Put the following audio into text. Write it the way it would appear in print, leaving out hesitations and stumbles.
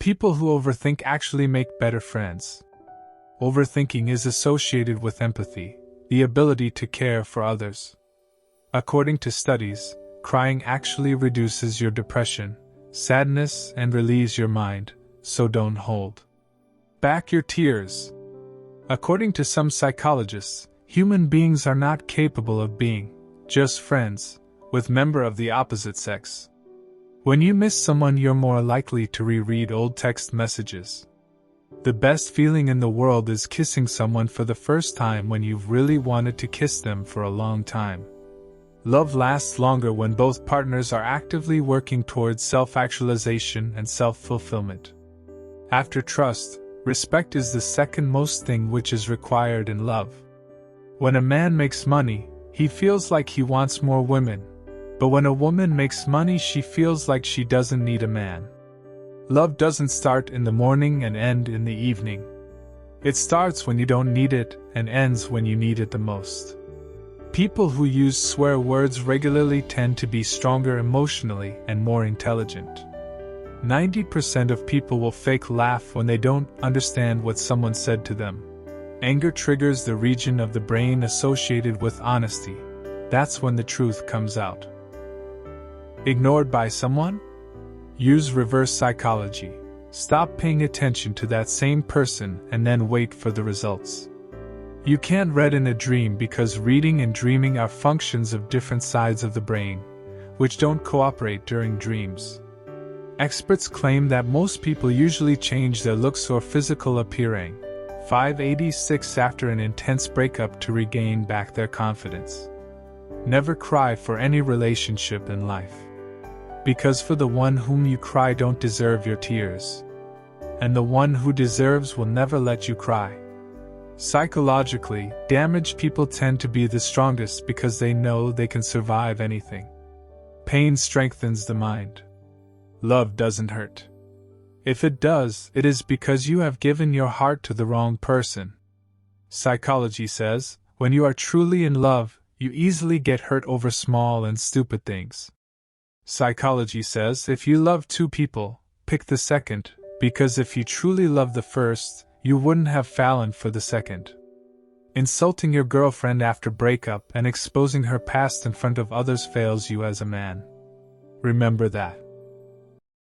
People who overthink actually make better friends. Overthinking is associated with empathy, the ability to care for others. According to studies, crying actually reduces your depression, sadness, and relieves your mind, so don't hold back your tears. According to some psychologists, human beings are not capable of being just friends with member of the opposite sex. When you miss someone, you're more likely to reread old text messages. The best feeling in the world is kissing someone for the first time when you've really wanted to kiss them for a long time. Love lasts longer when both partners are actively working towards self-actualization and self-fulfillment. After trust, respect is the second most thing which is required in love. When a man makes money, he feels like he wants more women. But when a woman makes money, she feels like she doesn't need a man. Love doesn't start in the morning and end in the evening. It starts when you don't need it and ends when you need it the most. People who use swear words regularly tend to be stronger emotionally and more intelligent. 90% of people will fake laugh when they don't understand what someone said to them. Anger triggers the region of the brain associated with honesty. That's when the truth comes out. Ignored by someone? Use reverse psychology. Stop paying attention to that same person and then wait for the results. You can't read in a dream because reading and dreaming are functions of different sides of the brain, which don't cooperate during dreams. Experts claim that most people usually change their looks or physical appearing 586 after an intense breakup to regain back their confidence. Never cry for any relationship in life. Because for the one whom you cry don't deserve your tears. And the one who deserves will never let you cry. Psychologically, damaged people tend to be the strongest because they know they can survive anything. Pain strengthens the mind. Love doesn't hurt. If it does, it is because you have given your heart to the wrong person. Psychology says, when you are truly in love, you easily get hurt over small and stupid things. Psychology says if you love two people, pick the second, because if you truly love the first, you wouldn't have fallen for the second. Insulting your girlfriend after breakup and exposing her past in front of others fails you as a man. Remember that.